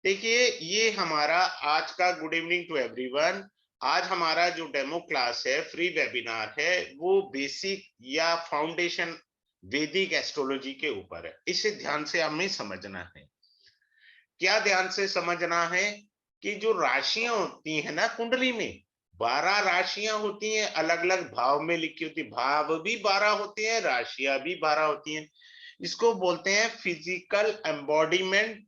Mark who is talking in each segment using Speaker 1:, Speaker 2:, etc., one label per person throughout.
Speaker 1: देखिए, ये हमारा आज का गुड इवनिंग टू एवरीवन। आज हमारा जो डेमो क्लास है, फ्री वेबिनार है, वो बेसिक या फाउंडेशन वैदिक एस्ट्रोलॉजी के ऊपर है। इसे ध्यान से हमें समझना है। क्या ध्यान से समझना है कि जो राशियां होती है ना कुंडली में, 12 राशियां होती हैं, अलग अलग भाव में लिखी होती, भाव भी 12 होते हैं, राशियां भी 12 होती हैं। इसको बोलते हैं physical embodiment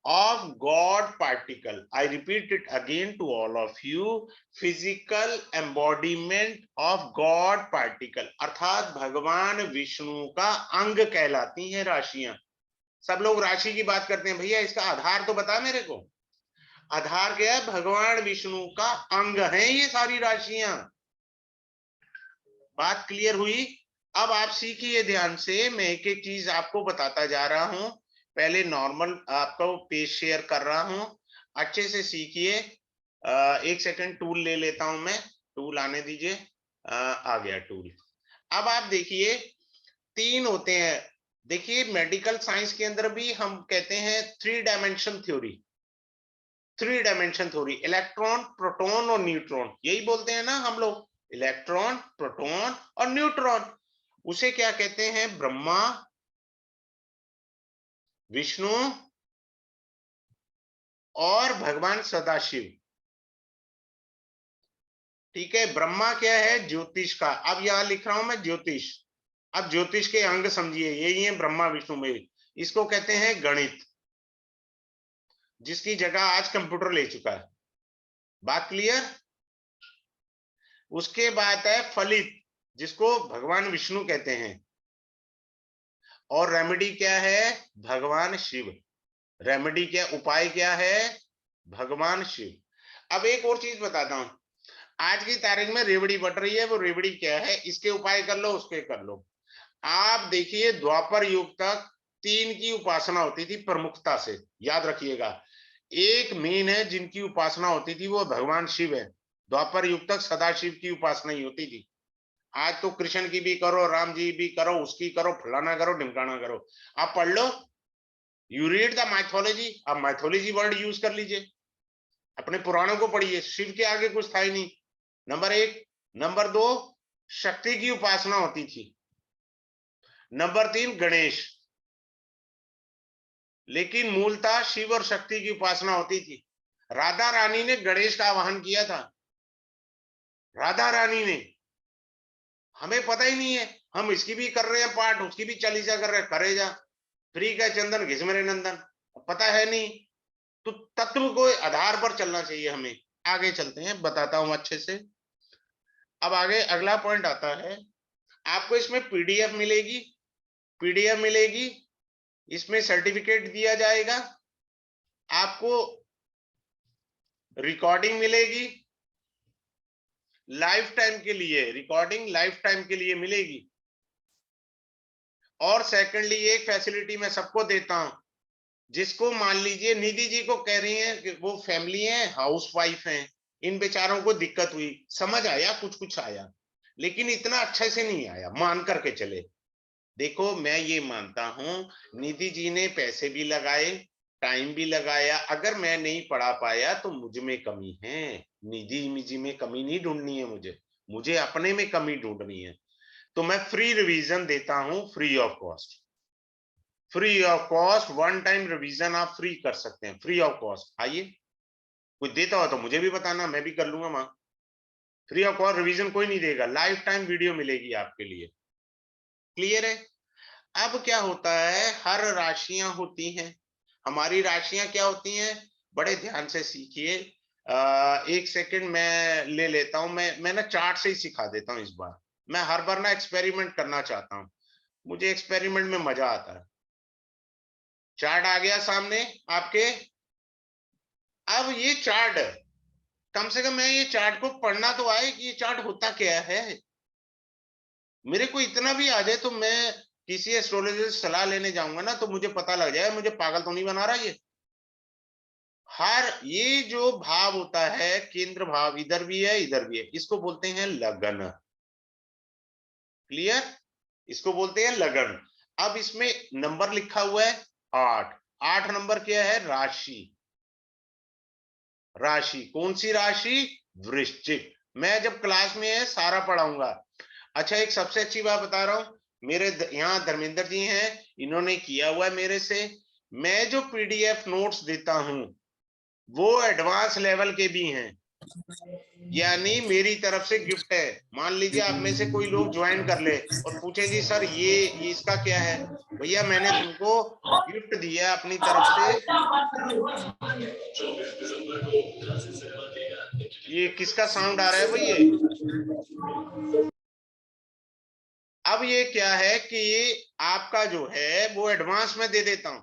Speaker 1: of God particle. I repeat it again to all of you. Physical embodiment of God particle. अर्थात भगवान विष्णु का अंग कहलाती हैं राशियां। सब लोग राशि की बात करते हैं, भैया इसका आधार तो बता मेरे को। आधार क्या है? भगवान विष्णु का अंग है ये सारी राशियां। बात क्लियर हुई? अब आप सीखिए ध्यान से, मैं एक एक चीज आपको बताता जा रहा हूं। पहले नॉर्मल आपको पेज शेयर कर रहा हूं, अच्छे से सीखिए। एक सेकंड टूल ले लेता हूं मैं, टूल आने दीजिए। आ गया टूल। अब आप देखिए, 3 होते हैं। देखिए, मेडिकल साइंस के अंदर भी हम कहते हैं 3 dimension theory. 3 dimension theory, electron, proton और न्यूट्रॉन, यही बोलते हैं ना हम लोग, इलेक्ट्रॉन, प्रोटॉन और न्यूट्रॉन। उसे क्या कहते हैं? ब्रह्मा, विष्णु और भगवान सदाशिव। ठीक है, ब्रह्मा क्या है? ज्योतिष का। अब यहां लिख रहा हूं मैं ज्योतिष। अब ज्योतिष के अंग समझिए, यही है ब्रह्मा विष्णु में। इसको कहते हैं गणित, जिसकी जगह आज कंप्यूटर ले चुका है। बात क्लियर? उसके बाद है फलित, जिसको भगवान विष्णु कहते हैं। और रेमेडी क्या है? भगवान शिव। रेमेडी क्या, उपाय क्या है? भगवान शिव। अब एक और चीज बताता हूं, आज की तारीख में रेवड़ी बट रही है, वो रेवड़ी क्या है? इसके उपाय कर लो, उसके कर लो। आप देखिए, द्वापर युग तक 3 की उपासना होती थी प्रमुखता से, याद रखिएगा। एक मेन है जिनकी उपासना होती थी, वो भगवान शिव है। द्वापर युग तक सदाशिव की उपासना ही होती थी। आज तो कृष्ण की भी करो, राम जी भी करो, उसकी करो, फलाना करो, ढिमकाना करो। आप पढ़ लो, यू रीड द माइथोलॉजी। आप माइथोलॉजी वर्ड यूज कर लीजिए, अपने पुराणों को पढ़िए। शिव के आगे कुछ था ही नहीं, नंबर 1। नंबर 2, शक्ति की उपासना होती थी। नंबर 3, गणेश। लेकिन मूलतः शिव और शक्ति की उपासना होती थी। राधा रानी ने गणेश का आवाहन किया था, राधा रानी ने। हमें पता ही नहीं है, हम इसकी भी कर रहे हैं पाठ, उसकी भी चालीसा कर रहे हैं, करे जा। फ्री का चंदन घिस मेरे नंदन, पता है नहीं। तो तत्व को आधार पर चलना चाहिए हमें। आगे चलते हैं, बताता हूं अच्छे से। अब आगे अगला पॉइंट आता है, आपको इसमें पीडीएफ मिलेगी। पीडीएफ मिलेगी, इसमें सर्टिफिकेट दिया जाएगा, आपको रिकॉर्डिंग मिलेगी लाइफ टाइम के लिए, रिकॉर्डिंग लाइफ टाइम के लिए मिलेगी। और सेकंडली, एक फैसिलिटी मैं सबको देता हूं, जिसको मान लीजिए निधि जी को कह रही हैं कि वो फैमिली है, हाउस वाइफ है, इन बेचारों को दिक्कत हुई, समझ आया, कुछ कुछ आया, लेकिन इतना अच्छे से नहीं आया, मान करके चले। देखो, मैं ये मानता हूं, निधि जी ने पैसे भी लगाए, टाइम भी लगाया। अगर मैं नहीं पढ़ा पाया तो मुझ में कमी है, निधि जी में कमी नहीं ढूंढनी है मुझे, मुझे अपने में कमी ढूंढनी है। तो मैं फ्री रिवीजन देता हूं, free of cost. Free of cost 1 time revision आप फ्री कर सकते हैं, फ्री ऑफ कॉस्ट। आइए, कुछ देता हो तो मुझे भी बताना, मैं भी कर लूंगा वहां। फ्री ऑफ कॉस्ट रिवीजन कोई नहीं देगा, लाइफ टाइम वीडियो मिलेगी आपके लिए। क्लियर है? अब क्या होता है, हर राशियां होती हैं। हमारी राशियां क्या होती हैं? बड़े ध्यान से सीखिए। एक सेकंड मैं ले लेता हूं, मैं ना चार्ट से ही सिखा देता हूं इस बार। मैं हर बार ना एक्सपेरिमेंट करना चाहता हूं, मुझे एक्सपेरिमेंट में मजा आता है। चार्ट आ गया सामने आपके। अब ये चार्ट, कम से कम मैं ये चार्ट को पढ़ना तो आए कि ये चार्ट होता क्या है। मेरे को इतना भी आ जाए तो मैं किसी एस्ट्रोलॉजर से सलाह लेने जाऊंगा ना, तो मुझे पता लग जाए, मुझे पागल तो नहीं बना रहा ये। हर ये जो भाव होता है, केंद्र भाव इधर भी है, इधर भी है, इसको बोलते हैं लगन। क्लियर? इसको बोलते हैं लगन। अब इसमें नंबर लिखा हुआ है 8। 8 नंबर क्या है? राशि। राशि। कौन सी राशि? वृश्चिक। मैं जब क्लास में है सारा पढ़ाऊंगा। अच्छा, एक सबसे अच्छी बात बता रहा हूं, मेरे यहाँ धर्मेंद्र जी हैं, इन्होंने किया हुआ है मेरे से। मैं जो पीडीएफ नोट्स देता हूं वो एडवांस लेवल के भी हैं, यानी मेरी तरफ से गिफ्ट है। मान लीजिए आप में से कोई लोग ज्वाइन कर ले और पूछे जी सर ये इसका क्या है, भैया मैंने तुमको गिफ्ट दिया अपनी तरफ से। ये किसका साउंड आ रहा है भाई? ये अब ये क्या है कि आपका जो है वो एडवांस में दे देता हूं।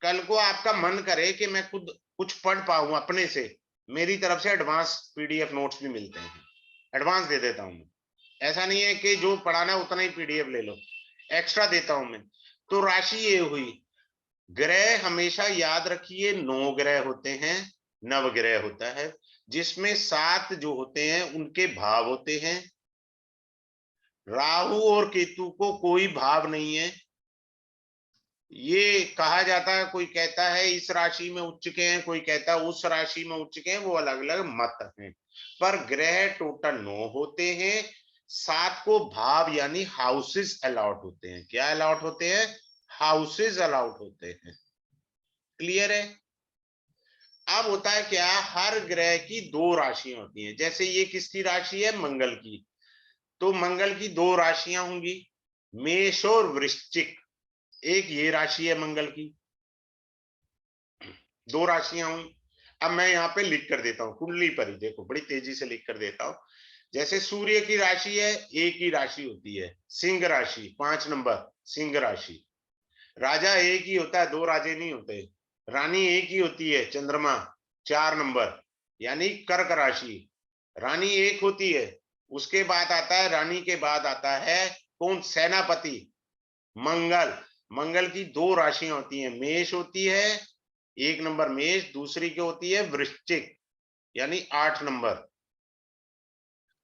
Speaker 1: कल को आपका मन करे कि मैं खुद कुछ पढ़ पाऊं अपने से, मेरी तरफ से एडवांस पीडीएफ नोट्स भी मिलते हैं, एडवांस दे देता हूं। ऐसा नहीं है कि जो पढ़ाना है उतना ही पीडीएफ ले लो, एक्स्ट्रा देता हूं मैं। तो राशि ये हुई। ग्रह हमेशा याद रखिए 9 ग्रह होते हैं, नवग्रह होता है, जिसमें 7 जो होते हैं उनके भाव होते हैं। राहु और केतु को कोई भाव नहीं है। ये कहा जाता है, कोई कहता है इस राशि में उच्च के हैं, कोई कहता है उस राशि में उच्च के हैं, वो अलग अलग मत हैं। पर ग्रह टोटल 9 होते हैं। 7 को भाव यानी हाउसेस अलॉट होते हैं। क्या अलॉट होते हैं? हाउसेस अलॉट होते हैं। क्लियर है? अब होता है क्या, हर ग्रह की 2 राशियां होती हैं। जैसे ये किसकी राशि है? मंगल की। तो मंगल की 2 राशियां होंगी, मेष और वृश्चिक। एक ये राशि है मंगल की, 2 राशियां हुई। अब मैं यहाँ पे लिख कर देता हूँ कुंडली पर ही, देखो बड़ी तेजी से लिख कर देता हूँ। जैसे सूर्य की राशि है, एक ही राशि होती है, सिंह राशि, 5 नंबर सिंह राशि। राजा एक ही होता है, 2 राजे नहीं होते। रानी एक ही होती है, चंद्रमा, 4 नंबर यानी कर्क राशि। रानी एक होती है, उसके बाद आता है, रानी के बाद आता है कौन? सेनापति, मंगल। मंगल की 2 राशियां होती हैं, मेष होती है, 1 नंबर मेष, दूसरी क्या होती है? वृश्चिक, यानी 8 नंबर।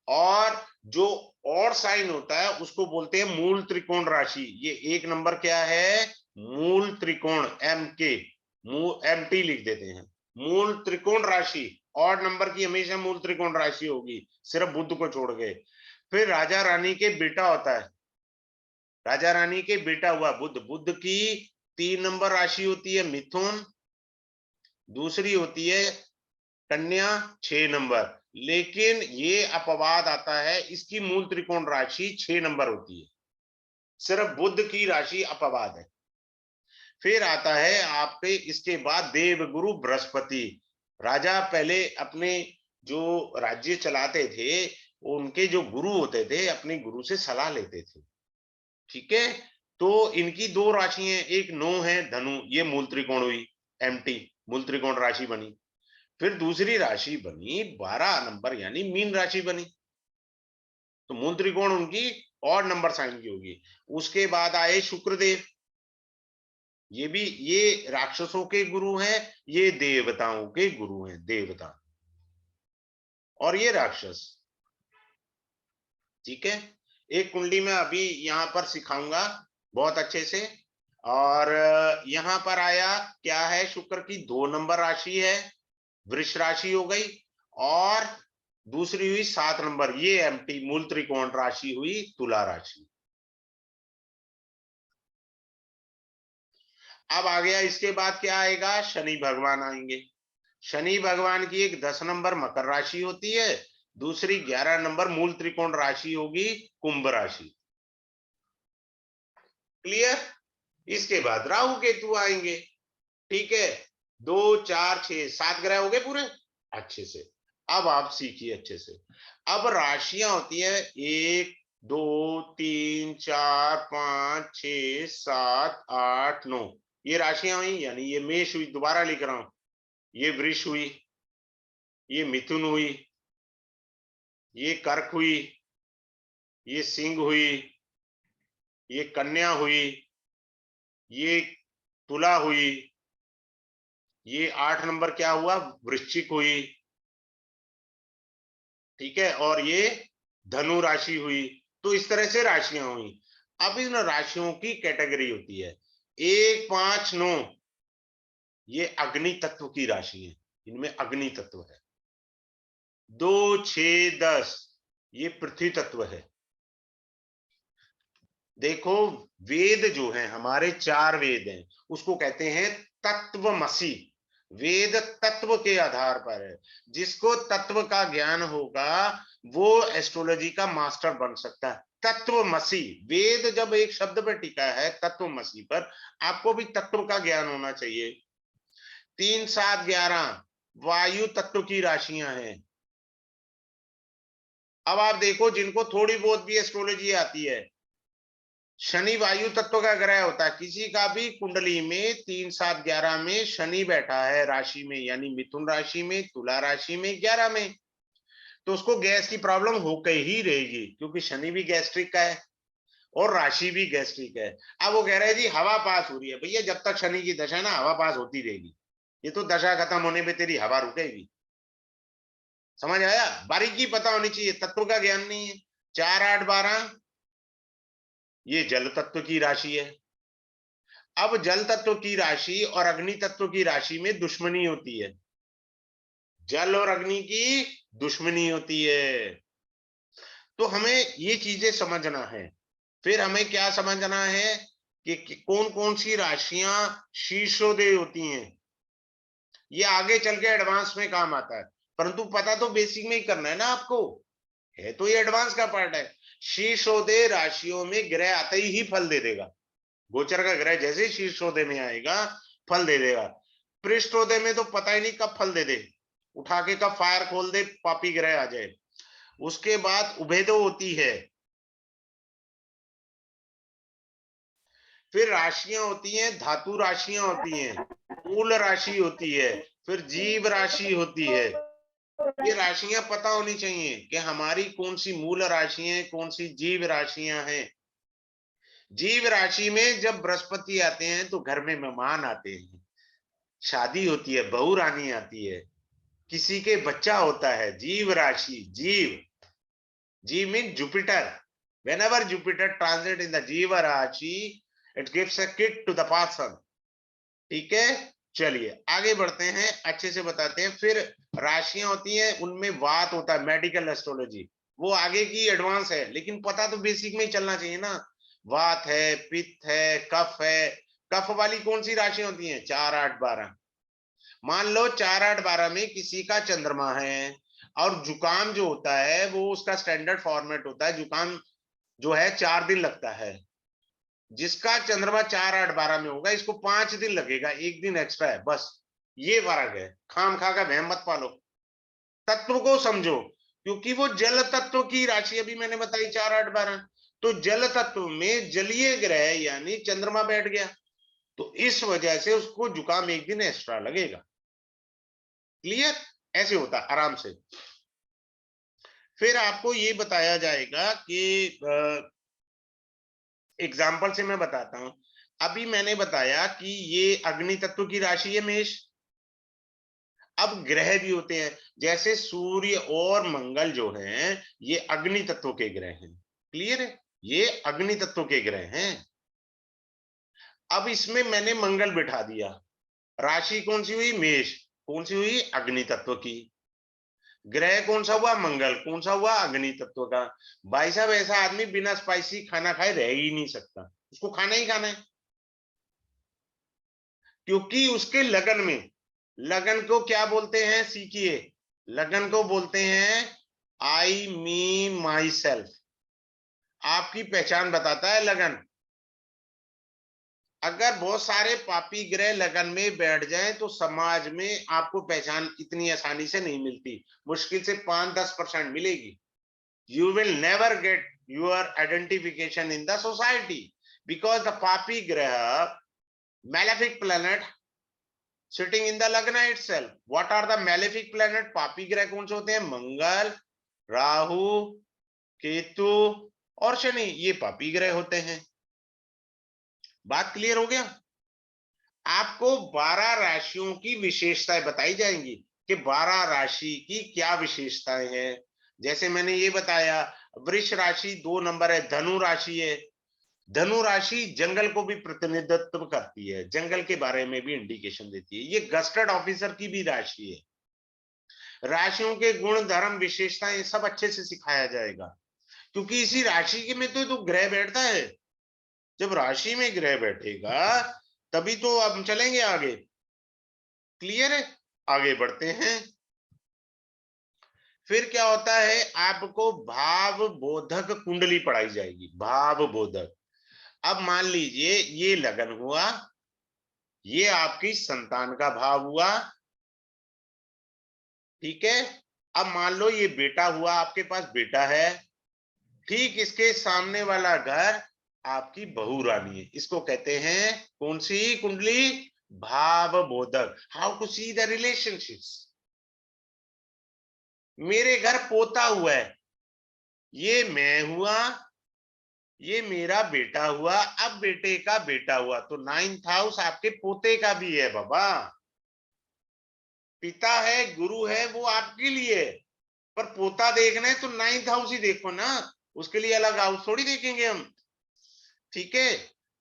Speaker 1: और जो और साइन होता है उसको बोलते हैं मूल त्रिकोण राशि। ये 1 नंबर क्या है? मूल त्रिकोण, एम के, एम टी लिख देते हैं, मूल त्रिकोण राशि। और नंबर की हमेशा मूल त्रिकोण राशि होगी, सिर्फ बुध को छोड़ के। फिर राजा रानी के बेटा होता है, राजा रानी के बेटा हुआ बुध। बुध की 3 नंबर राशि होती है मिथुन, दूसरी होती है कन्या, 6 नंबर। लेकिन ये अपवाद आता है, इसकी मूल त्रिकोण राशि 6 नंबर होती है, सिर्फ बुध की राशि अपवाद है। फिर आता है आपके इसके बाद देवगुरु बृहस्पति। राजा पहले अपने जो राज्य चलाते थे, उनके जो गुरु होते थे अपने गुरु से सलाह लेते थे। ठीक है, तो इनकी 2 राशि हैं, एक 9 है धनु, ये मूल त्रिकोण हुई, एमटी मूल त्रिकोण राशि बनी। फिर दूसरी राशि बनी 12 नंबर यानी मीन राशि बनी, तो मूल त्रिकोण उनकी और नंबर साइन की होगी। उसके बाद आए शुक्रदेव, ये भी, ये राक्षसों के गुरु हैं, ये देवताओं के गुरु हैं, देवता और ये राक्षस। ठीक है, एक कुंडली में अभी यहां पर सिखाऊंगा बहुत अच्छे से। और यहां पर आया क्या है, शुक्र की 2 नंबर राशि है, वृष राशि हो गई। और दूसरी हुई 7 नंबर, ये एमटी मूल त्रिकोण राशि हुई, तुला राशि। अब आ गया, इसके बाद क्या आएगा? शनि भगवान आएंगे। शनि भगवान की एक 10 नंबर मकर राशि होती है, दूसरी 11 नंबर मूल त्रिकोण राशि होगी, कुंभ राशि। क्लियर? इसके बाद राहु केतु आएंगे। ठीक है, 2 4 6 7 ग्रह हो गए पूरे अच्छे से। अब आप सीखिए अच्छे से। अब राशियां होती है 1 2 3 4 5 6 7 8 9, ये राशियां हुई, यानी ये मेष हुई, दोबारा लिख रहा हूं, ये वृष हुई, ये मिथुन हुई, ये कर्क हुई, ये सिंह हुई, ये कन्या हुई, ये तुला हुई, ये 8 नंबर क्या हुआ? वृश्चिक हुई। ठीक है, और ये धनु राशि हुई। तो इस तरह से राशियां हुई। अब इन राशियों की कैटेगरी होती है 1 5 9, ये अग्नि तत्व की राशि है। इनमें अग्नि तत्व है। 2, 6, 10 ये पृथ्वी तत्व है। देखो वेद जो है हमारे 4 वेद हैं, उसको कहते हैं तत्वमसि। वेद तत्व के आधार पर है। जिसको तत्व का ज्ञान होगा वो एस्ट्रोलॉजी का मास्टर बन सकता है। तत्वमसि, वेद जब एक शब्द पर टिका है तत्वमसि पर, आपको भी तत्व का ज्ञान होना चाहिए। 3, 7, 11 वायु तत्व की राशियां हैं। अब आप देखो जिनको थोड़ी बहुत भी एस्ट्रोलॉजी आती है, शनि वायु तत्व का ग्रह होता है। किसी का भी कुंडली में 3, 7, 11 में शनि बैठा है राशि में, यानी मिथुन राशि में, तुला राशि में, 11 में, तो उसको गैस की प्रॉब्लम होकर ही रहेगी, क्योंकि शनि भी गैस्ट्रिक का है और राशि भी गैस्ट्रिक है। अब वो कह रहे हैं जी हवा पास हो रही है। भैया जब तक शनि की दशा ना, हवा पास होती रहेगी। ये तो दशा खत्म होने पे तेरी हवा रुकेगी। समझ आया? बारीकी पता होनी चाहिए, तत्व का ज्ञान नहीं है। 4, 8, 12 ये जल तत्व की राशि है। अब जल तत्व की राशि और अग्नि तत्व की राशि में दुश्मनी होती है। जल और अग्नि की दुश्मनी होती है। तो हमें ये चीजें समझना है। फिर हमें क्या समझना है कि कौन कौन सी राशियां शीर्षोदय होती हैं। ये आगे चल के एडवांस में काम आता है, परंतु पता तो बेसिक में ही करना है ना आपको। है तो ये एडवांस का पार्ट है। शीर्षोदय राशियों में ग्रह आते ही फल दे देगा। गोचर का ग्रह जैसे ही शीर्षोदय में आएगा फल दे देगा। पृष्ठोदय में तो पता ही नहीं कब फल दे दे, उठा के कब फायर खोल दे, पापी ग्रह आ जाए। उसके बाद उभेदो होती है। फिर राशियां होती हैं, धातु राशियां होती हैं, मूल राशि होती है, फिर जीव राशि होती है। ये राशियां पता होनी चाहिए कि हमारी कौन सी मूल राशि है, कौन सी जीव राशियां हैं। जीव राशि में जब बृहस्पति आते हैं तो घर में मेहमान आते हैं, शादी होती है, बहू रानी आती है, किसी के बच्चा होता है। जीव राशि, जीव, जीव mean Jupiter. whenever Jupiter transit in the जीव राशि it gives a kid to the person। ठीक है, चलिए आगे बढ़ते हैं, अच्छे से बताते हैं। फिर राशियां होती हैं, उनमें वात होता है, मेडिकल एस्ट्रोलॉजी, वो आगे की एडवांस है, लेकिन पता तो बेसिक में ही चलना चाहिए ना। वात है, पित्त है, कफ है। कफ वाली कौन सी राशि होती हैं? 4, 8, 12। मान लो 4, 8, 12 में किसी का चंद्रमा है, और जुकाम जो होता है वो उसका स्टैंडर्ड फॉर्मेट होता है, जुकाम जो है 4 दिन लगता है। जिसका चंद्रमा 4, 8, 12 में होगा इसको 5 दिन लगेगा, 1 दिन एक्स्ट्रा है बस। ये फर्क है। खाम खा का वहम मत पालो, तत्व को समझो, क्योंकि वो जल तत्व की राशि अभी मैंने बताई 4, 8, 12। तो जल तत्व में जलीय ग्रह यानी चंद्रमा बैठ गया, तो इस वजह से उसको जुकाम 1 दिन एक्स्ट्रा लगेगा। क्लियर? ऐसे होता आराम से। फिर आपको ये बताया जाएगा कि एग्जाम्पल से मैं बताता हूं। अभी मैंने बताया कि ये अग्नि तत्व की राशि है मेष। अब ग्रह भी होते हैं, जैसे सूर्य और मंगल जो हैं ये अग्नि तत्व के ग्रह हैं। क्लियर है? ये अग्नि तत्व के ग्रह हैं। अब इसमें मैंने मंगल बिठा दिया, राशि कौन सी हुई? मेष। कौन सी हुई? अग्नि तत्व की। ग्रह कौन सा हुआ? मंगल। कौन सा हुआ? अग्नि तत्व का। भाई साहब ऐसा आदमी बिना स्पाइसी खाना खाए रह ही नहीं सकता, उसको खाना ही खाना है, क्योंकि उसके लगन में, लगन को क्या बोलते हैं सीखिए, लगन को बोलते हैं आई मी माई सेल्फ। आपकी पहचान बताता है लगन। अगर बहुत सारे पापी ग्रह लगन में बैठ जाएं तो समाज में आपको पहचान इतनी आसानी से नहीं मिलती, मुश्किल से 5-10% मिलेगी। You will never get your identification in the society because the papi graha, malefic planet sitting in the lagna itself. What are the malefic planet? पापी ग्रह कौन से होते हैं? मंगल, राहु, केतु और शनि, ये पापी ग्रह होते हैं। बात क्लियर हो गया? आपको 12 राशियों की विशेषताएं बताई जाएंगी कि 12 राशि की क्या विशेषताएं हैं। जैसे मैंने ये बताया, वृष राशि 2 नंबर है, धनु राशि है। धनु राशि जंगल को भी प्रतिनिधित्व करती है, जंगल के बारे में भी इंडिकेशन देती है। ये गस्टेड ऑफिसर की भी राशि है। राशियों के गुण धर्म विशेषताएं सब अच्छे से सिखाया जाएगा, क्योंकि इसी राशि के में तो ग्रह बैठता है। जब राशि में ग्रह बैठेगा तभी तो अब चलेंगे आगे। क्लियर है? आगे बढ़ते हैं। फिर क्या होता है, आपको भाव बोधक कुंडली पढ़ाई जाएगी, भाव बोधक। अब मान लीजिए ये लगन हुआ, ये आपकी संतान का भाव हुआ, ठीक है। अब मान लो ये बेटा हुआ, आपके पास बेटा है, ठीक इसके सामने वाला घर आपकी बहू रानी है। इसको कहते हैं कौन सी कुंडली? भाव बोधक। How to see the relationships. मेरे घर पोता हुआ है, ये मैं हुआ, ये मेरा बेटा हुआ, अब बेटे का बेटा हुआ, तो 9th हाउस आपके पोते का भी है बाबा। पिता है, गुरु है, वो आपके लिए, पर पोता देखना है तो 9th हाउस ही देखो ना, उसके लिए अलग हाउस थोड़ी देखेंगे हम। ठीक है।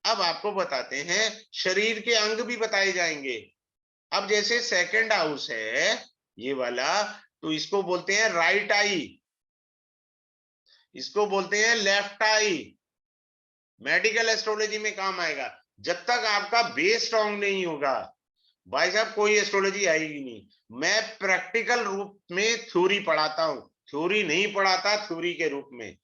Speaker 1: अब आपको बताते हैं, शरीर के अंग भी बताए जाएंगे। अब जैसे सेकंड हाउस है ये वाला, तो इसको बोलते हैं राइट आई, इसको बोलते हैं लेफ्ट आई। मेडिकल एस्ट्रोलॉजी में काम आएगा। जब तक आपका बेस स्ट्रॉन्ग नहीं होगा भाई साहब, कोई एस्ट्रोलॉजी आएगी नहीं। मैं प्रैक्टिकल रूप में थ्योरी पढ़ाता हूं, थ्योरी नहीं पढ़ाता थ्योरी के रूप में।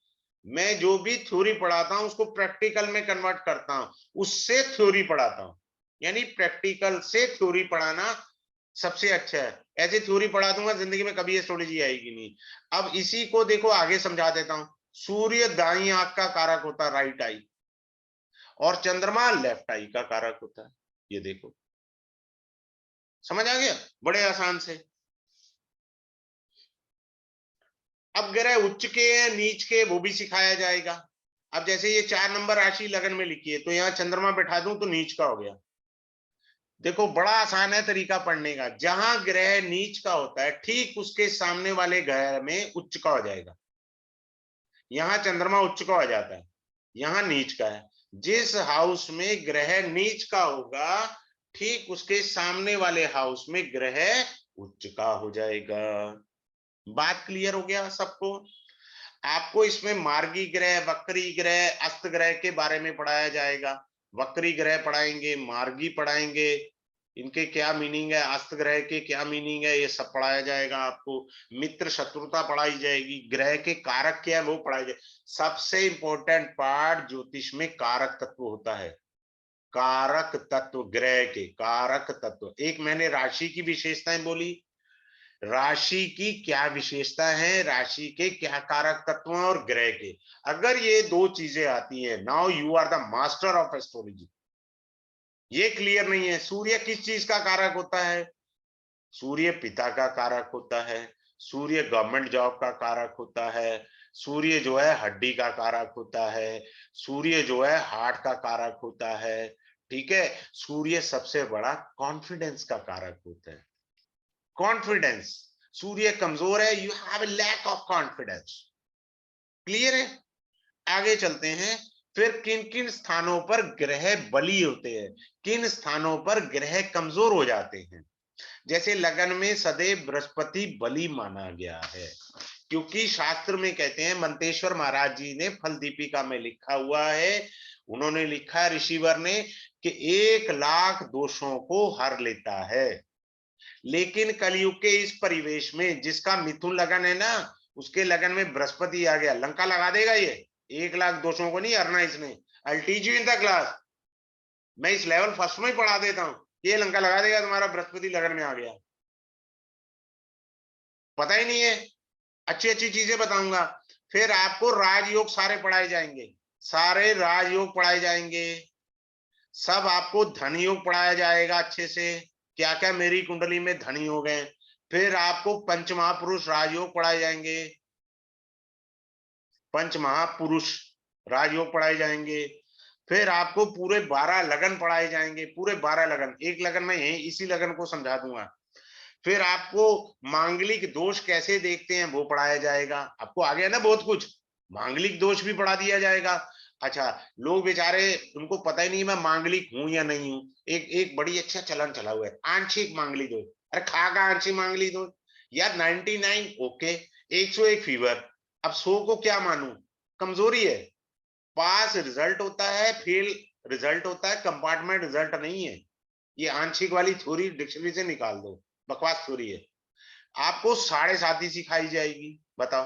Speaker 1: मैं जो भी थ्योरी पढ़ाता हूं उसको प्रैक्टिकल में कन्वर्ट करता हूं, उससे थ्योरी पढ़ाता हूं। यानी प्रैक्टिकल से थ्योरी पढ़ाना सबसे अच्छा है। ऐसे थ्योरी पढ़ा दूंगा जिंदगी में कभी एस्ट्रोलॉजी आएगी नहीं। अब इसी को देखो आगे समझा देता हूं। सूर्य दाई आंख का कारक होता है, राइट आई, और चंद्रमा लेफ्ट आई का कारक होता है। ये देखो, समझ आ गया बड़े आसान से। अब ग्रह उच्च के हैं नीच के वो भी सिखाया जाएगा। अब जैसे ये 4 नंबर राशि लगन में लिखी है, तो यहाँ चंद्रमा बैठा दूं तो नीच का हो गया। देखो बड़ा आसान है तरीका पढ़ने का। जहां ग्रह नीच का होता है ठीक उसके सामने वाले ग्रह में उच्च का हो जाएगा। यहाँ चंद्रमा उच्च का हो जाता है, यहाँ नीच का है। जिस हाउस में ग्रह नीच का होगा ठीक उसके सामने वाले हाउस में ग्रह उच्च का हो जाएगा। बात क्लियर हो गया सबको? आपको इसमें मार्गी ग्रह, वक्री ग्रह, अस्त ग्रह के बारे में पढ़ाया जाएगा। वक्री ग्रह पढ़ाएंगे, मार्गी पढ़ाएंगे, इनके क्या मीनिंग है, अस्त ग्रह के क्या मीनिंग है, ये सब पढ़ाया जाएगा आपको। मित्र शत्रुता पढ़ाई जाएगी, ग्रह के कारक क्या है वो पढ़ाई जाएगी। सबसे इंपॉर्टेंट पार्ट ज्योतिष में कारक तत्व होता है। कारक तत्व, ग्रह के कारक तत्व। एक मैंने राशि की विशेषताएं बोली, राशि की क्या विशेषता है, राशि के क्या कारक तत्व हैं और ग्रह के। अगर ये दो चीजें आती हैं, now you are the master of astrology. ये क्लियर नहीं है, सूर्य किस चीज का कारक होता है? सूर्य पिता का कारक होता है, सूर्य गवर्नमेंट जॉब का कारक होता है, सूर्य जो है हड्डी का कारक होता है, सूर्य जो है हार्ट का कारक होता है। ठीक है। सूर्य सबसे बड़ा कॉन्फिडेंस का कारक होता है। कॉन्फिडेंस, सूर्य कमजोर है, you have a lack of confidence. Clear है? आगे चलते हैं। फिर किन किन स्थानों पर ग्रह बली होते हैं, किन स्थानों पर ग्रह कमजोर हो जाते हैं। जैसे लगन में सदैव बृहस्पति बली माना गया है, क्योंकि शास्त्र में कहते हैं, मंतेश्वर महाराज जी ने फल दीपिका में लिखा हुआ है, उन्होंने लिखा ऋषिवर ने कि 1,00,000 दोषों को हर लेता है। लेकिन कलयुग के इस परिवेश में जिसका मिथुन लगन है ना, उसके लगन में बृहस्पति आ गया, लंका लगा देगा ये। 1,00,000 दोषों को नहीं हरना इसने। I teach you in the class. मैं इस लेवल फर्स्ट में ही पढ़ा देता हूं, ये लंका लगा देगा, तुम्हारा बृहस्पति लगन में आ गया। पता ही नहीं है, अच्छी अच्छी चीजें बताऊंगा। फिर आपको राजयोग सारे पढ़ाए जाएंगे, सारे राजयोग पढ़ाए जाएंगे। सब आपको धन योग पढ़ाया जाएगा अच्छे से, क्या क्या मेरी कुंडली में धनी हो गए। फिर आपको पंच महापुरुष राजयोग पढ़ाए जाएंगे, पंच महापुरुष राजयोग पढ़ाए जाएंगे। फिर आपको पूरे 12 लगन पढ़ाए जाएंगे, पूरे 12 लगन, एक लगन में यही इसी लगन को समझा दूंगा। फिर आपको मांगलिक दोष कैसे देखते हैं वो पढ़ाया जाएगा। आपको आ गया ना बहुत कुछ, मांगलिक दोष भी पढ़ा दिया जाएगा। अच्छा, लोग बेचारे उनको पता ही नहीं मैं मांगलिक हूं या नहीं हूं। एक एक बड़ी अच्छा चलन चला हुआ है, आंशिक मांगलिक दोष। अरे खा का आंशिक मांगलिक दोष, या 99 ओके, 101 फीवर। अब 100 को क्या मानूं? कमजोरी है। पास रिजल्ट होता है, फेल रिजल्ट होता है, कंपार्टमेंट रिजल्ट नहीं है। ये आंशिक वाली थ्योरी डिक्शनरी से निकाल दो, बकवास थ्योरी है। आपको 7.5 ही सिखाई जाएगी, बताओ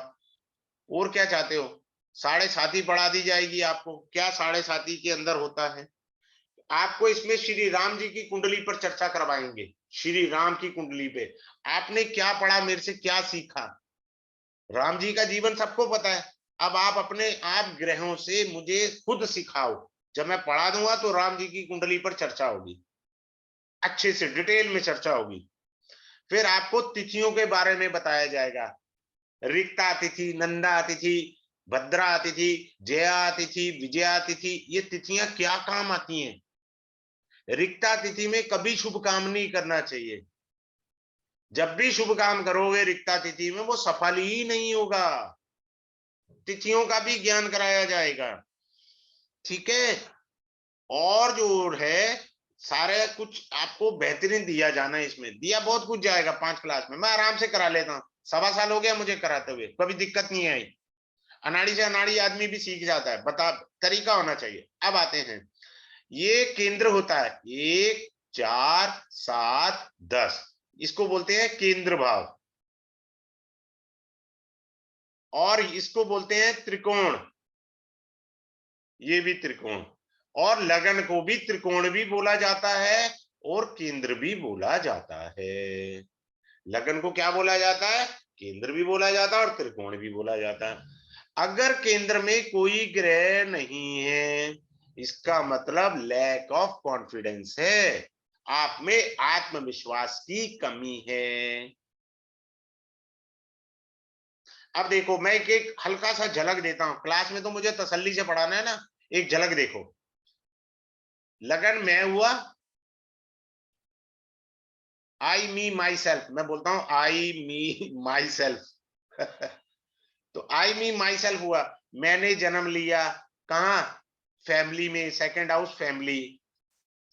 Speaker 1: और क्या चाहते हो? 7.5 ही पढ़ा दी जाएगी आपको। क्या 7.5 के अंदर होता है? आपको इसमें श्री राम जी की कुंडली पर चर्चा करवाएंगे, श्री राम की कुंडली पे। आपने क्या पढ़ा, मेरे से क्या सीखा? राम जी का जीवन सबको पता है। अब आप अपने आप ग्रहों से मुझे खुद सिखाओ। जब मैं पढ़ा दूंगा तो राम जी की कुंडली पर चर्चा होगी, अच्छे से डिटेल में चर्चा होगी। फिर आपको तिथियों के बारे में बताया जाएगा। रिक्ता तिथि, नंदा तिथि, भद्रा तिथि, जया तिथि, विजया तिथि, ये तिथियां क्या काम आती हैं। रिक्ता तिथि में कभी शुभ काम नहीं करना चाहिए। जब भी शुभ काम करोगे रिक्ता तिथि में, वो सफल ही नहीं होगा। तिथियों का भी ज्ञान कराया जाएगा, ठीक है। और जो है सारे कुछ आपको बेहतरीन दिया जाना है। इसमें दिया बहुत कुछ जाएगा 5 क्लास में, मैं आराम से करा लेता हूँ। 1.25 साल हो गया मुझे कराते हुए, कभी दिक्कत नहीं आई। अनाड़ी से अनाड़ी आदमी भी सीख जाता है, बता तरीका होना चाहिए। अब आते हैं, ये केंद्र होता है 1, 4, 7, 10, इसको बोलते हैं केंद्र भाव। और इसको बोलते हैं त्रिकोण, ये भी त्रिकोण। और लगन को भी त्रिकोण भी बोला जाता है और केंद्र भी बोला जाता है। लगन को क्या बोला जाता है? केंद्र भी बोला जाता है और त्रिकोण भी बोला जाता है। अगर केंद्र में कोई ग्रह नहीं है, इसका मतलब लैक ऑफ कॉन्फिडेंस है, आप में आत्मविश्वास की कमी है। अब देखो, मैं एक हल्का सा झलक देता हूं, क्लास में तो मुझे तसल्ली से पढ़ाना है ना। एक झलक देखो, लगन मैं हुआ, आई मी माई सेल्फ, मैं बोलता हूं आई मी माई सेल्फ। तो आई मी माई सेल्फ हुआ, मैंने जन्म लिया कहा? फैमिली में, second house family.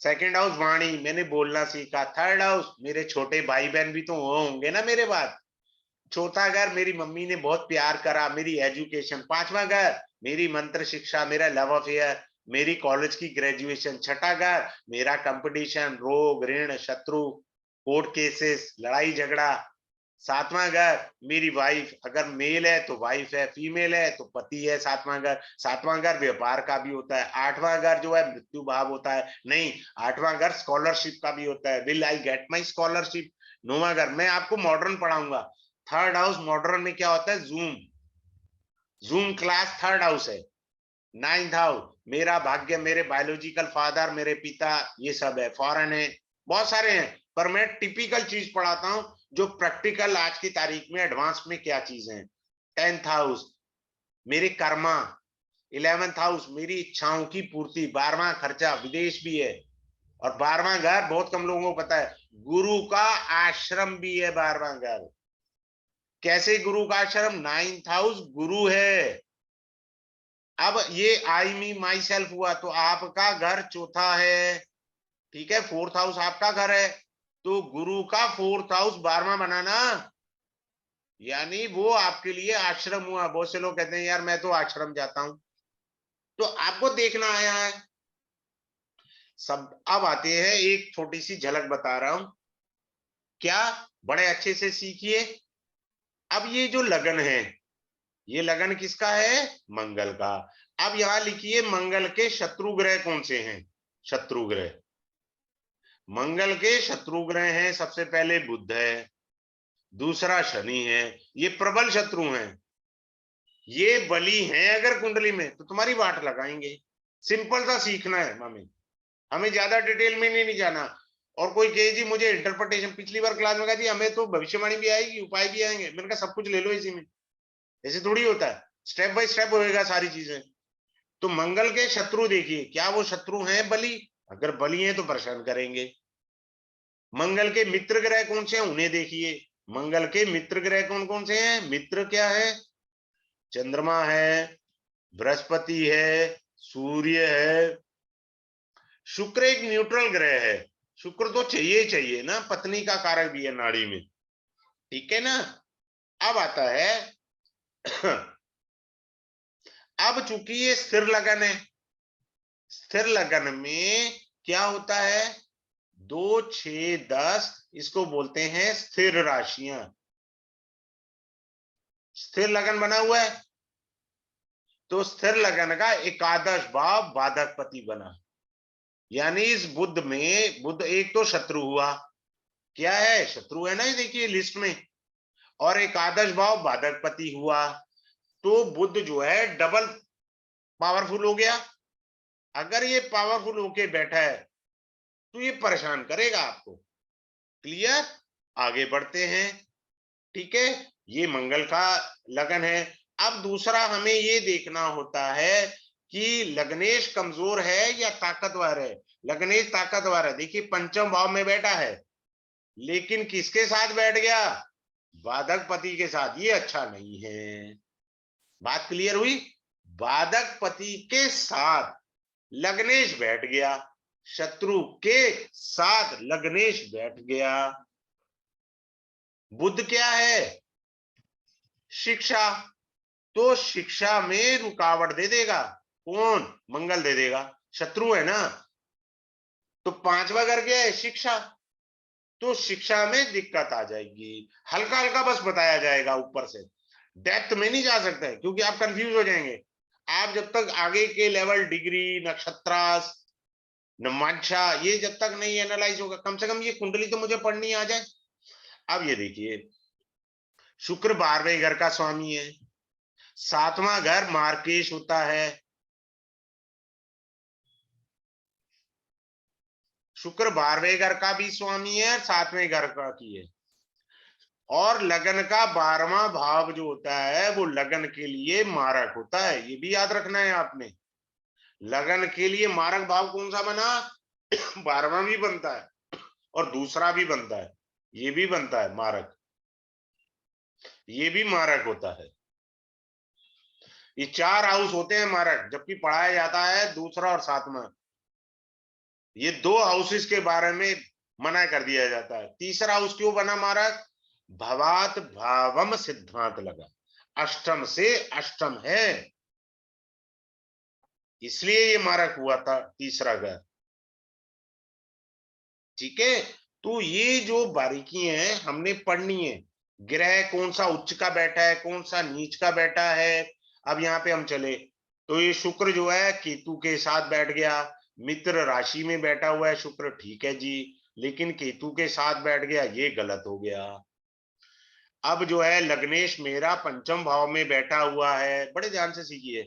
Speaker 1: Second house वाणी, मैंने बोलना सीखा। थर्ड हाउस, मेरे छोटे भाई बहन भी तो होंगे ना मेरे बाद। चौथा घर, मेरी मम्मी ने बहुत प्यार करा, मेरी एजुकेशन। पांचवा घर, मेरी मंत्र शिक्षा, मेरा लव अफेयर, मेरी कॉलेज की ग्रेजुएशन। छठा घर, मेरा कंपटीशन, रोग ऋण शत्रु, कोर्ट केसेस, लड़ाई झगड़ा। सातवां घर, मेरी वाइफ, अगर मेल है तो वाइफ है, फीमेल है तो पति है। सातवां घर, सातवां घर व्यापार का भी होता है। आठवां घर जो है मृत्यु भाव होता है, नहीं, आठवां घर स्कॉलरशिप का भी होता है, will I get my scholarship. नौवां घर, मैं आपको मॉडर्न पढ़ाऊंगा। थर्ड हाउस मॉडर्न में क्या होता है? Zoom, zoom class third house है। नाइन्थ हाउस, मेरा भाग्य, मेरे बायोलॉजिकल फादर, मेरे पिता, ये सब है। फॉरेन है, बहुत सारे हैं, पर मैं टिपिकल चीज पढ़ाता हूं जो प्रैक्टिकल आज की तारीख में एडवांस में क्या चीज है। 10th हाउस, मेरे कर्मा। 11th हाउस, मेरी इच्छाओं की पूर्ति। 12वां खर्चा, विदेश भी है। और 12वां घर बहुत कम लोगों को पता है, गुरु का आश्रम भी है 12वां घर। कैसे गुरु का आश्रम? 9th हाउस गुरु है। अब ये आई मी माई सेल्फ हुआ तो आपका घर चौथा है, ठीक है। 4th हाउस आपका घर है, तो गुरु का 4th हाउस 12वां बनाना, यानी वो आपके लिए आश्रम हुआ। बहुत से लोग कहते हैं यार मैं तो आश्रम जाता हूं, तो आपको देखना आया है सब। अब आते हैं, एक छोटी सी झलक बता रहा हूं, क्या बड़े अच्छे से सीखिए। अब ये जो लगन है, ये लगन किसका है? मंगल का। अब यहां लिखिए मंगल के शत्रु ग्रह कौन से हैं। शत्रु ग्रह, मंगल के शत्रु ग्रह हैं, सबसे पहले बुध है, दूसरा शनि है, ये प्रबल शत्रु हैं। ये बली हैं अगर कुंडली में तो तुम्हारी वाट लगाएंगे। सिंपल सा सीखना है हमें, हमें ज्यादा डिटेल में नहीं जाना। और कोई कहे जी मुझे इंटरप्रिटेशन, पिछली बार क्लास में कहा जी हमें तो भविष्यवाणी भी आएगी, उपाय भी आएंगे, मैंने कहा सब कुछ ले लो इसी में। ऐसे थोड़ी होता है, स्टेप बाय स्टेप होएगा सारी चीजें। तो मंगल के शत्रु देखिए, क्या वो शत्रु हैं बली? अगर बली हैं तो परेशान करेंगे। मंगल के मित्र ग्रह कौन से हैं उन्हें देखिए। मंगल के मित्र ग्रह कौन कौन से हैं? मित्र क्या है? चंद्रमा है, बृहस्पति है, सूर्य है। शुक्र एक न्यूट्रल ग्रह है। शुक्र तो चाहिए ही चाहिए ना, पत्नी का कारक भी है नाड़ी में। ठीक है ना। अब आता है अब चूंकि ये स्थिर लगन है, स्थिर लगन में क्या होता है, 2, 6, 10 इसको बोलते हैं स्थिर राशियां। स्थिर लगन बना हुआ है तो स्थिर लगन का एकादश भाव बाधकपति बना, यानी इस बुध में, बुध एक तो शत्रु हुआ, क्या है, शत्रु है ना, ये देखिए लिस्ट में, और एकादश भाव बाधकपति हुआ, तो बुध जो है डबल पावरफुल हो गया। अगर ये पावरफुल होके बैठा है तो ये परेशान करेगा आपको। क्लियर, आगे बढ़ते हैं। ठीक है, ये मंगल का लगन है। अब दूसरा हमें ये देखना होता है कि लग्नेश कमजोर है या ताकतवर है। लग्नेश ताकतवर है, देखिए पंचम भाव में बैठा है, लेकिन किसके साथ बैठ गया, बाधक पति के साथ, ये अच्छा नहीं है। बात क्लियर हुई, बाधक पति के साथ लग्नेश बैठ गया, शत्रु के साथ लग्नेश बैठ गया। बुध क्या है, शिक्षा, तो शिक्षा में रुकावट दे देगा, कौन, मंगल दे देगा, शत्रु है ना। तो पांचवा घर क्या है, शिक्षा, तो शिक्षा में दिक्कत आ जाएगी। हल्का हल्का बस बताया जाएगा ऊपर से, डेप्थ में नहीं जा सकते क्योंकि आप कंफ्यूज हो जाएंगे। आप जब तक आगे के लेवल डिग्री, नक्षत्रास, नमांशा, ये जब तक नहीं एनालाइज होगा, कम से कम ये कुंडली तो मुझे पढ़नी आ जाए। अब ये देखिए, शुक्र 12वें घर का स्वामी है, 7वां घर मार्केश होता है, शुक्र 12वें घर का भी स्वामी है और 7वें घर का की है, और लगन का 12वां भाव जो होता है वो लगन के लिए मारक होता है, ये भी याद रखना है आपने। लगन के लिए मारक भाव कौन सा बना, 12वां भी बनता है और दूसरा भी बनता है, ये भी बनता है मारक, ये भी मारक होता है। ये 4 हाउस होते हैं मारक, जबकि पढ़ाया जाता है दूसरा और 7वां। ये 2 हाउसेस के बारे में मना कर दिया जाता है। तीसरा हाउस क्यों बना मारक, भवात भावम सिद्धांत लगा, अष्टम से अष्टम है, इसलिए ये मारक हुआ था तीसरा घर। ठीक है, तो ये जो बारीकी है हमने पढ़नी है। ग्रह कौन सा उच्च का बैठा है, कौन सा नीच का बैठा है। अब यहाँ पे हम चले तो ये शुक्र जो है केतु के साथ बैठ गया, मित्र राशि में बैठा हुआ है शुक्र, ठीक है जी, लेकिन केतु के साथ बैठ गया, ये गलत हो गया। अब जो है लग्नेश मेरा पंचम भाव में बैठा हुआ है, बड़े ध्यान से सीखिए,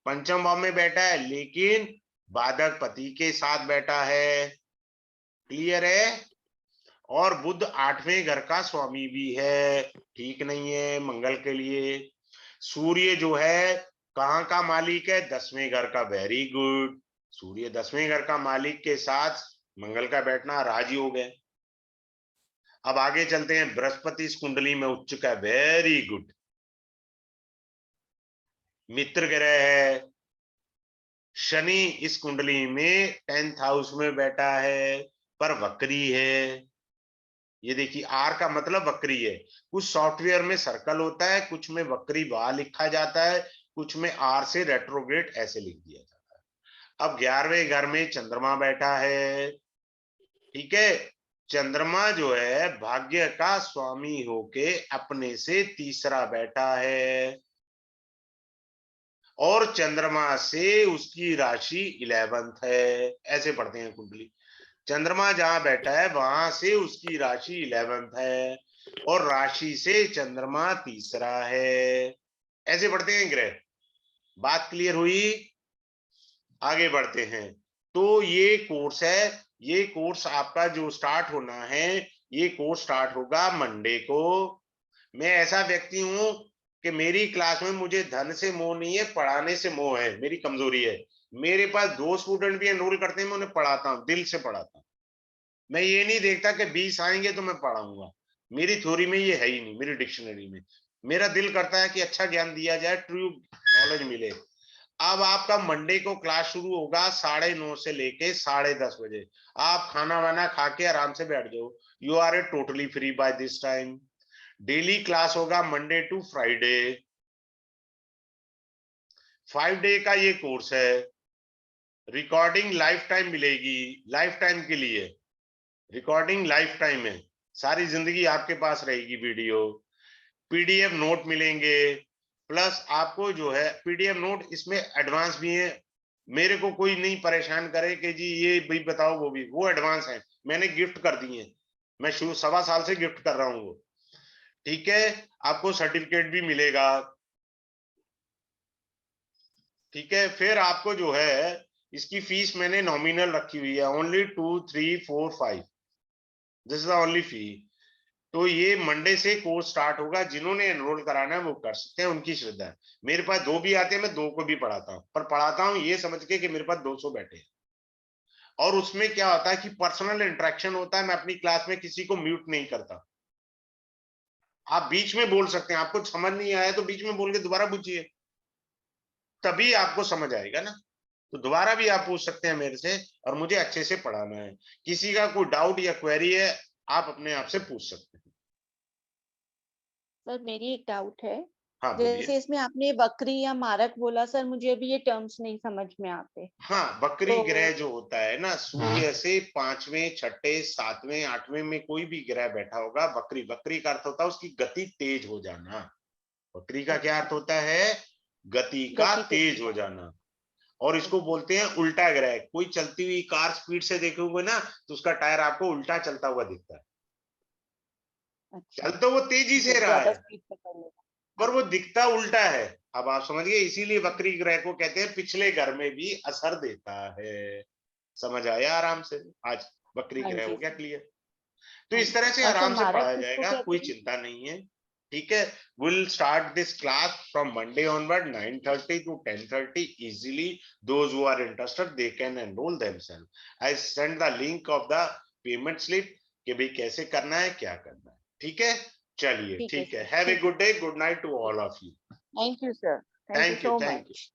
Speaker 1: पंचम भाव में बैठा है लेकिन बाधक पति के साथ बैठा है। क्लियर है, और बुध 8वें घर का स्वामी भी है, ठीक नहीं है मंगल के लिए। सूर्य जो है कहाँ का मालिक है, 10वें घर का, वेरी गुड, सूर्य 10वें घर का मालिक के साथ मंगल का बैठना राजयोग है। अब आगे चलते हैं, बृहस्पति इस कुंडली में उच्च का, वेरी गुड, मित्र ग्रह है। शनि इस कुंडली में 10th हाउस में बैठा है पर वक्री है। ये देखिए, आर का मतलब वक्री है, कुछ सॉफ्टवेयर में सर्कल होता है, कुछ में वक्री बा लिखा जाता है, कुछ में आर से रेट्रोग्रेड ऐसे लिख दिया जाता है। अब 11वें घर में चंद्रमा बैठा है, ठीक है, चंद्रमा जो है भाग्य का स्वामी होके अपने से तीसरा बैठा है, और चंद्रमा से उसकी राशि 11th है, ऐसे पढ़ते हैं कुंडली। चंद्रमा जहां बैठा है वहां से उसकी राशि 11th है, और राशि से चंद्रमा तीसरा है, ऐसे बढ़ते हैं ग्रह। बात क्लियर हुई, आगे बढ़ते हैं। तो ये कोर्स है, ये कोर्स आपका जो स्टार्ट होना है, ये कोर्स स्टार्ट होगा मंडे को। मैं ऐसा व्यक्ति हूं कि मेरी क्लास में मुझे धन से मोह नहीं है, पढ़ाने से मोह है, मेरी कमजोरी है। मेरे पास 2 स्टूडेंट भी एनरोल करते हैं, मैं उन्हें पढ़ाता हूँ, दिल से पढ़ाता हूँ। मैं ये नहीं देखता कि 20 आएंगे तो मैं पढ़ाऊंगा, मेरी थ्योरी में ये है ही नहीं, मेरी डिक्शनरी में। मेरा दिल करता है कि अच्छा ज्ञान दिया जाए, ट्रू नॉलेज मिले। अब आपका मंडे को क्लास शुरू होगा 9:30 से लेके 10:30 बजे। आप खाना वाना खा के आराम से बैठ जाओ, you are a totally free by this time. Daily class होगा मंडे टू फ्राइडे, 5 डे का ये कोर्स है। रिकॉर्डिंग लाइफ टाइम मिलेगी, लाइफ टाइम के लिए रिकॉर्डिंग लाइफ टाइम है, सारी जिंदगी आपके पास रहेगी वीडियो। पीडीएफ नोट मिलेंगे, प्लस आपको जो है पीडीएफ नोट इसमें एडवांस भी है। मेरे को कोई नहीं परेशान करे कि जी ये भी बताओ वो भी, वो एडवांस है, मैंने गिफ्ट कर दिए। मैं शुरू 1.25 साल से गिफ्ट कर रहा हूँ वो। ठीक है, आपको सर्टिफिकेट भी मिलेगा। ठीक है, फिर आपको जो है इसकी फीस मैंने नॉमिनल रखी हुई है, only 2, 3, 4, 5, this is the only fee. तो ये मंडे से कोर्स स्टार्ट होगा, जिन्होंने एनरोल कराना है वो कर सकते हैं, उनकी श्रद्धा है। मेरे पास 2 भी आते हैं, मैं 2 को भी पढ़ाता हूँ, पर पढ़ाता हूँ ये समझ के कि मेरे पास 200 बैठे हैं। और उसमें क्या होता है कि पर्सनल इंटरेक्शन होता है, मैं अपनी क्लास में किसी को म्यूट नहीं करता। आप बीच में बोल सकते हैं, आपको समझ नहीं आया तो बीच में बोल के दोबारा पूछिए, तभी आपको समझ आएगा ना। तो दोबारा भी आप पूछ सकते हैं मेरे से, और मुझे अच्छे से पढ़ाना है। किसी का कोई डाउट या क्वेरी है, आप अपने आप से पूछ सकते हैं।
Speaker 2: सर मेरी एक डाउट है,
Speaker 1: हाँ बोलिए।
Speaker 2: जैसे इसमें आपने बकरी या मारक बोला सर, मुझे अभी ये टर्म्स नहीं समझ में आते।
Speaker 1: हाँ, बकरी
Speaker 2: तो
Speaker 1: ग्रह जो होता है ना, सूर्य से 5वें, 6ठे, 7वें, 8वें में कोई भी ग्रह बैठा होगा, बकरी, बकरी का अर्थ होता है उसकी गति तेज हो जाना। बकरी का क्या अर्थ
Speaker 2: अच्छा,
Speaker 1: होता है? गति का
Speaker 2: गति तेज
Speaker 1: तेज
Speaker 2: हो
Speaker 1: हो
Speaker 2: जाना।
Speaker 1: जाना। और इसको
Speaker 2: ओके।
Speaker 1: बोलते हैं उल्टा ग्रह। कोई चलती हुई कार स्पीड से देखोगे ना, तो उसका टायर आपको उल्टा चलता हुआ दिखता है।
Speaker 2: अच्छा,
Speaker 1: चल तो वो तेजी से
Speaker 2: मतलब
Speaker 1: रहा
Speaker 2: ज्यादा
Speaker 1: है,
Speaker 2: स्पीड पकड़ लेगा।
Speaker 1: पर
Speaker 2: हाँ।
Speaker 1: वो दिखता उल्टा है। अब आप समझ गए, इसीलिए वक्री ग्रह को कहते हैं पिछले घर में भी असर देता है। समझ आया आराम से? आज वक्री
Speaker 2: हाँ
Speaker 1: ग्रह
Speaker 2: जी
Speaker 1: हो गया
Speaker 2: सर।
Speaker 1: क्लियर। तो
Speaker 2: हाँ
Speaker 1: इस
Speaker 2: जी,
Speaker 1: तरह से
Speaker 2: और सर
Speaker 1: आराम से
Speaker 2: मारक
Speaker 1: पढ़ाया
Speaker 2: किसको
Speaker 1: जाएगा,
Speaker 2: कहते
Speaker 1: कोई
Speaker 2: हैं?
Speaker 1: चिंता नहीं है। ठीक है, will start this class from Monday onward 9:30 to 10:30 easily. Those who are interested they can enrol themselves. I send the link of the payment slip कि भाई कैसे करना है, क्या करना है। ठीक है, चलिए
Speaker 2: ठीक है
Speaker 1: ठीक है।
Speaker 2: सर,
Speaker 1: हैव ए
Speaker 2: ठीक है।
Speaker 1: Good day, good night to all of you.
Speaker 2: Thank you sir, thank you
Speaker 1: thank you,
Speaker 2: so
Speaker 1: thank you.
Speaker 2: Much.